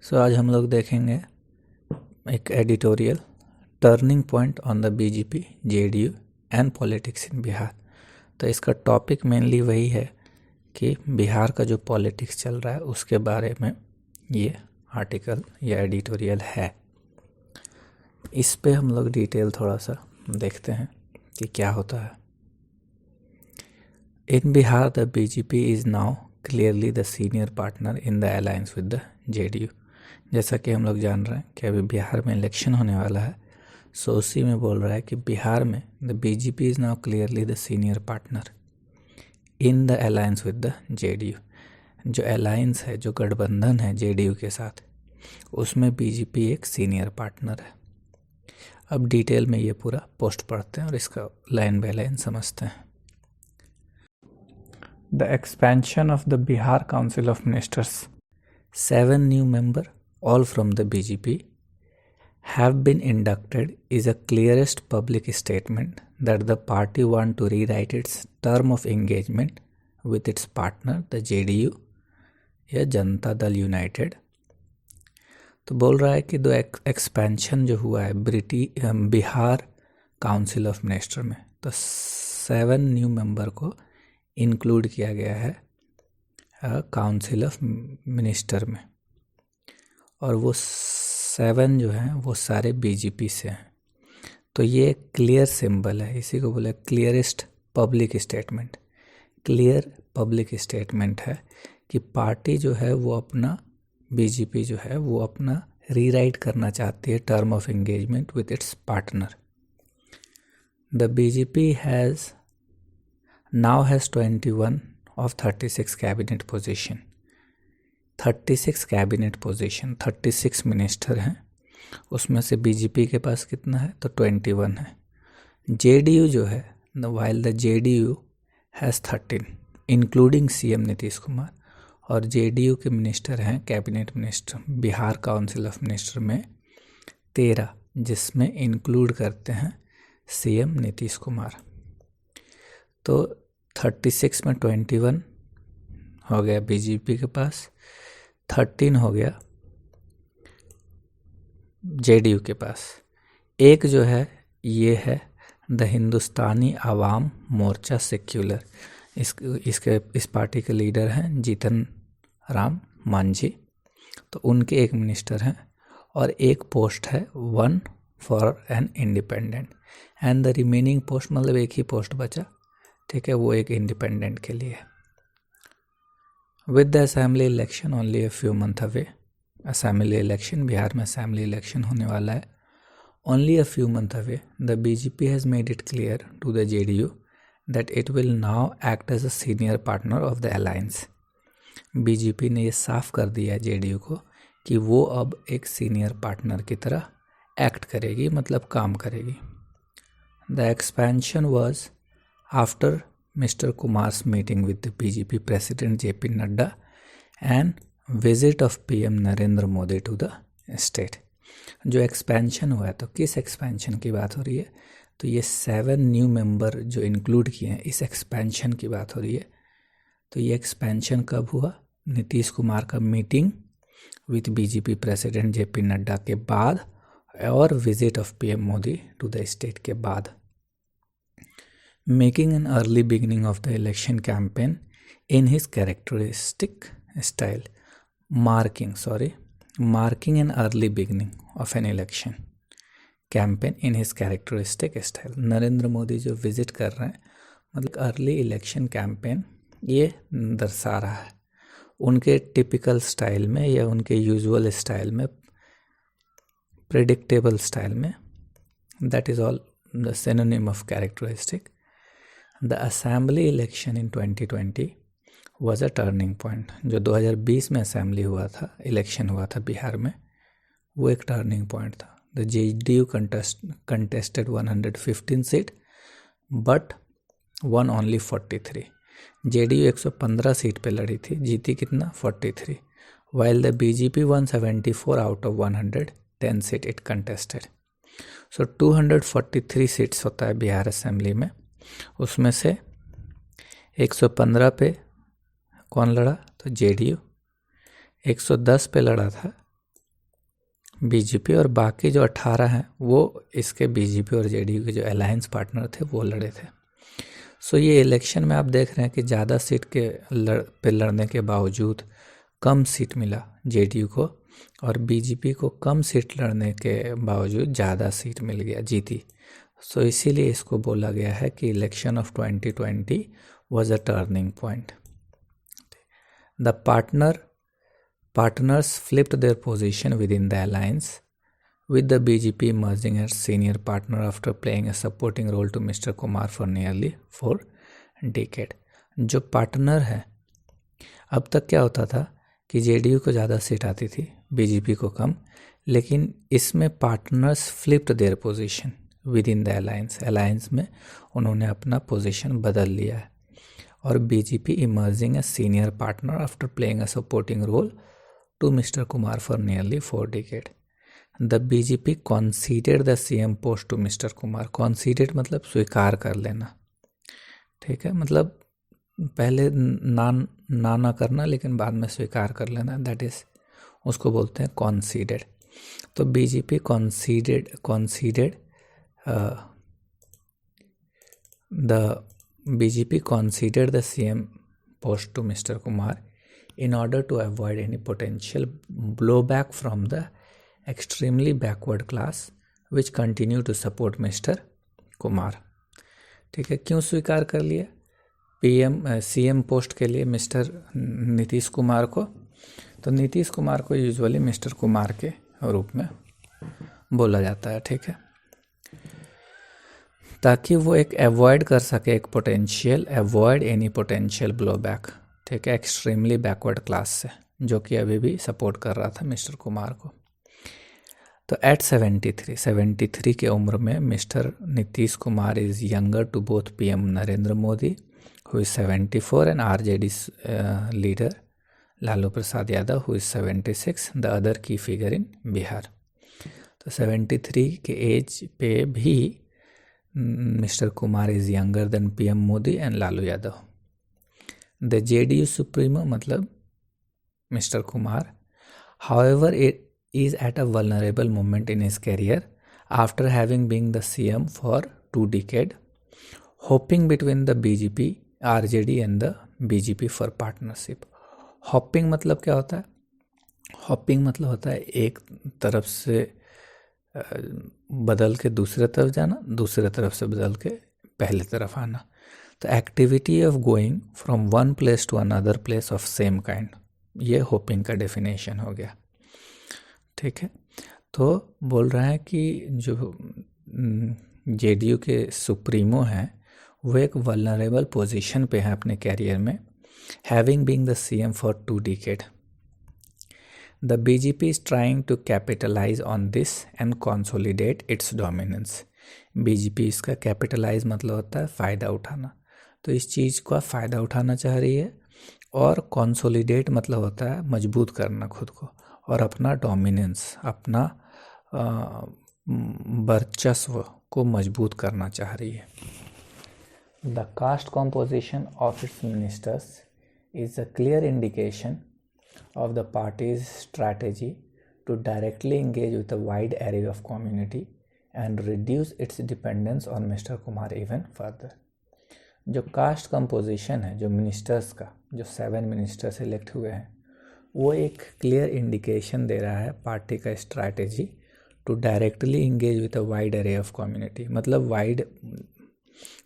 आज हम लोग देखेंगे एक editorial turning point on the BJP JDU and politics in Bihar. तो इसका टॉपिक मेनली वही है कि बिहार का जो पॉलिटिक्स चल रहा है उसके बारे में ये आर्टिकल या एडिटोरियल है। इस पे हम लोग डिटेल थोड़ा सा देखते हैं कि क्या होता है। In Bihar the BJP is now clearly the senior partner in the alliance with the JDU. जैसा कि हम लोग जान रहे हैं कि अभी बिहार में इलेक्शन होने वाला है, सो उसी में बोल रहा है कि बिहार में the BJP is now clearly the senior partner in the alliance with the JDU. जो अलायंस है, जो गठबंधन है जेडीयू के साथ, उसमें बीजेपी एक सीनियर पार्टनर है। अब डिटेल में ये पूरा पोस्ट पढ़ते हैं और इसका लाइन बाय लाइन समझते हैं। The expansion of the Bihar council of ministers, 7 new members, all from the BJP, have been inducted is a clearest public statement that the party want to rewrite its term of engagement with its partner the JDU या Janata Dal United. तो बोल रहा है कि दो expansion जो हुआ है बिहार काउंसिल ऑफ मिनिस्टर में, तो 7 न्यू मेंबर को इंक्लूड किया गया है काउंसिल ऑफ मिनिस्टर में, और वो 7 जो हैं वो सारे बीजेपी से हैं। तो ये क्लियर सिंबल है, इसी को बोले clearest public statement. Clear public statement है कि पार्टी जो है वो अपना, बीजेपी जो है वो अपना रीराइट करना चाहती है term of engagement with its partner. The BJP now has 21 of 36 cabinet position, 36 cabinet position, 36 minister हैं। उसमें से बीजेपी के पास कितना है, तो 21 है। जेडीयू जो है, while the JDU has 13 including CM Nitish Kumar, और जेडीयू के मिनिस्टर हैं cabinet minister Bihar council of minister में 13, जिसमें इंक्लूड करते हैं सीएम नीतीश कुमार। तो 36 में 21 हो गया बीजेपी के पास, 13 हो गया जेडीयू के पास। एक जो है ये है द हिंदुस्तानी आवाम मोर्चा सेक्युलर। इस पार्टी के लीडर हैं जीतन राम मांझी, तो उनके एक मिनिस्टर हैं, और एक पोस्ट है 1 for an independent, and the remaining post, मतलब एक ही पोस्ट बचा, ठीक है, वो एक इंडिपेंडेंट के लिए है। With the assembly election only a few month away, assembly election, Bihar में असेंबली इलेक्शन होने वाला है, only a few month away, the BJP has made it clear to the JDU that it will now act as a senior partner of the alliance. BJP ने ये साफ कर दिया है जेडीयू को कि वो अब एक सीनियर पार्टनर की तरह एक्ट करेगी, मतलब काम करेगी। The expansion was after Mr. Kumar's meeting with the BJP President JP Nadda and visit of PM Narendra Modi to the state। जो एक्सपेंशन हुआ है, तो किस एक्सपेंशन की बात हो रही है, तो ये 7 न्यू मेंबर जो इंक्लूड किए हैं, इस एक्सपेंशन की बात हो रही है। तो ये एक्सपेंशन कब हुआ, नीतीश कुमार का meeting with BJP president JP Nadda के बाद और visit of PM Modi to the state के बाद। Making an early beginning of the election campaign in his characteristic style, marking an early beginning of an election campaign in his characteristic style। Narendra Modi जो visit कर रहे हैं, मतलब early election campaign ये दर्शा रहा है उनके टिपिकल स्टाइल में, या उनके यूजुअल स्टाइल में, प्रेडिक्टेबल स्टाइल में। That is all the synonym of characteristic. The assembly election in 2020 was a turning point. जो 2020 में असेंबली हुआ था, इलेक्शन हुआ था बिहार में, वो एक टर्निंग पॉइंट था। The JDU contested 115 seat but one only 43। JDU 115 seat पे लड़ी थी, जीती कितना, 43, while the BJP 174 out of 110 seat it contested. So 243 seats होता है बिहार असेंबली में, उसमें से 115 पे कौन लड़ा, तो जेडीयू, 110 पे लड़ा था बीजेपी, और बाकी जो 18 हैं वो इसके बीजेपी और जेडीयू के जो अलायंस पार्टनर थे वो लड़े थे। सो ये इलेक्शन में आप देख रहे हैं कि ज़्यादा सीट पे लड़ने के बावजूद कम सीट मिला जेडीयू को, और बीजेपी को कम सीट लड़ने के बावजूद ज़्यादा सीट मिल गया, जीती। सो इसीलिए इसको बोला गया है कि election of 2020 was a turning point. The partners flipped their position within the alliance, with the BJP emerging as senior partner after playing a supporting role to Mr. Kumar for nearly 4 decades. जो partner है, अब तक क्या होता था कि JDU को ज़्यादा सीट आती थी, बीजेपी को कम, लेकिन इसमें partners flipped their position with in the alliance में उन्होंने अपना पोजीशन बदल लिया है, और BJP emerging a senior partner after playing a supporting role to mister Kumar for nearly 4 decades. The BJP conceded the CM post to mister Kumar. Conceded मतलब स्वीकार कर लेना, ठीक है, मतलब पहले ना करना लेकिन बाद में स्वीकार कर लेना, दैट इज उसको बोलते हैं कॉन्सीडेड. तो BJP कॉन्सीडेड the BJP conceded the CM post to Mr. Kumar in order to avoid any potential blowback from the extremely backward class which continue to support Mr. Kumar. ठीक है, क्यों स्वीकार कर लिया सीएम पोस्ट के लिए मिस्टर नीतीश कुमार को? तो नीतीश कुमार को यूजुअली मिस्टर कुमार के रूप में बोला जाता है, ठीक है, ताकि वो एक अवॉइड कर सके अवॉइड एनी पोटेंशियल ब्लोबैक, ठीक है, एक्सट्रीमली बैकवर्ड क्लास से, जो कि अभी भी सपोर्ट कर रहा था मिस्टर कुमार को. तो एट 73 की उम्र में mister Nitish Kumar is younger to both PM Narendra Modi who is 74 and RJD leader Lalu Prasad Yadav who is 76, the other key figure in Bihar. तो 73 के एज पे भी Mr. Kumar is younger than PM Modi and Lalu Yadav. The JDU Supremo मतलब Mr. Kumar, however, it is at a vulnerable moment in his career after having been the CM for 2 decades, hoping between the BJP, RJD and the BJP for partnership. Hopping मतलब क्या होता है? Hopping मतलब होता है एक तरफ से बदल के दूसरे तरफ जाना, दूसरे तरफ से बदल के पहले तरफ आना. तो activity of going from one place to another place of same kind, ये होपिंग का डेफिनेशन हो गया, ठीक है. तो बोल रहा है कि जो जेडीयू के सुप्रीमो हैं वो एक वल्नरेबल पोजीशन पे हैं अपने कैरियर में, having being the CM for 2 decades. The BJP is trying to capitalize on this and consolidate its dominance. BJP इसका capitalize मतलब होता है फ़ायदा उठाना, तो इस चीज़ का फ़ायदा उठाना चाह रही है, और consolidate मतलब होता है मजबूत करना खुद को, और अपना dominance, अपना वर्चस्व को मजबूत करना चाह रही है. The caste composition of its ministers is a clear indication of the party's strategy to directly engage with a wide array of community and reduce its dependence on Mr. Kumar even further. जो cast composition है जो ministers का, जो 7 ministers elect हुए हैं, वो एक clear indication दे रहा है पार्टी का strategy to directly engage with a wide array of community. मतलब वाइड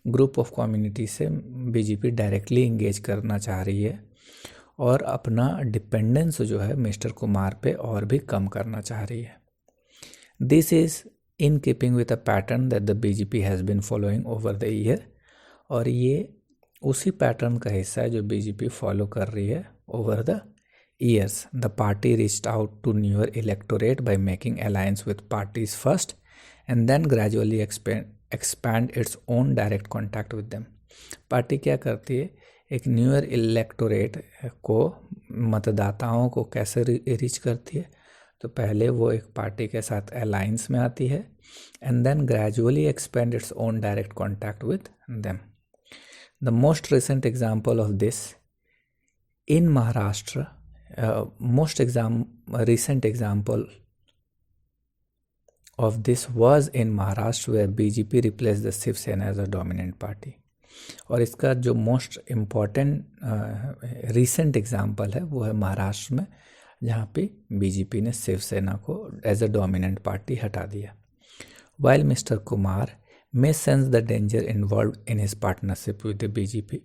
ग्रुप ऑफ कम्युनिटी से बीजेपी डायरेक्टली इंगेज करना चाह रही है, और अपना डिपेंडेंस जो है मिस्टर कुमार पे और भी कम करना चाह रही है. This is in keeping with a pattern that the BJP has been following over the year, और ये उसी पैटर्न का हिस्सा है जो बीजेपी फॉलो कर रही है over the years. The party reached out to newer electorate by making alliance with parties first and then gradually expand its own direct contact with them. Party क्या करती है, एक न्यूअर इलेक्टोरेट को, मतदाताओं को कैसे रीच करती है, तो पहले वो एक पार्टी के साथ अलायंस में आती है and then gradually expand its own direct contact with them. The most recent example of this in Maharashtra, recent example of this was in Maharashtra where BJP replaced the Shiv Sena as a dominant party. और इसका जो most important recent example है वो है महाराष्ट्र में, जहाँ पे BJP ने शिवसेना को एज अ डोमिनेंट पार्टी हटा दिया. While Mr. Kumar may sense the danger involved in his partnership with the BJP,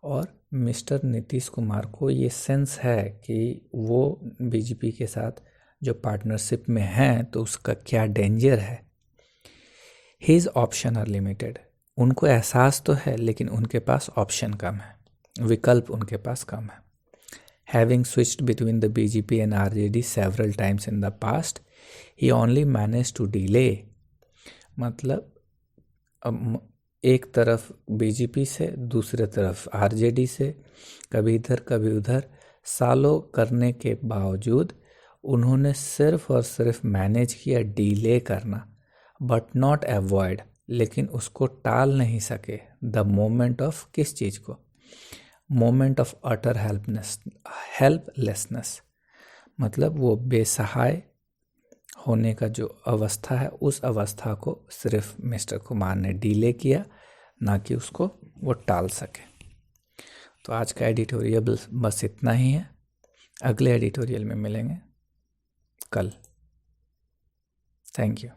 और मिस्टर नीतीश कुमार को ये सेंस है कि वो बीजेपी के साथ जो पार्टनरशिप में हैं तो उसका क्या डेंजर है. हिज ऑप्शन आर लिमिटेड, उनको एहसास तो है लेकिन उनके पास ऑप्शन कम है, विकल्प उनके पास कम है. Having switched between the BJP and RJD several times in the past, he only manage to delay. मतलब एक तरफ बीजेपी से दूसरे तरफ आरजेडी से, कभी इधर कभी उधर सालों करने के बावजूद उन्होंने सिर्फ और सिर्फ मैनेज किया डिले करना, बट नॉट अवॉइड, लेकिन उसको टाल नहीं सके. द मोमेंट ऑफ किस चीज़ को? मोमेंट ऑफ अटर हेल्पलेसनेस, मतलब वो बेसहाय होने का जो अवस्था है उस अवस्था को सिर्फ मिस्टर कुमार ने डिले किया, ना कि उसको वो टाल सके. तो आज का एडिटोरियल बस इतना ही है. अगले एडिटोरियल में मिलेंगे कल. Thank you.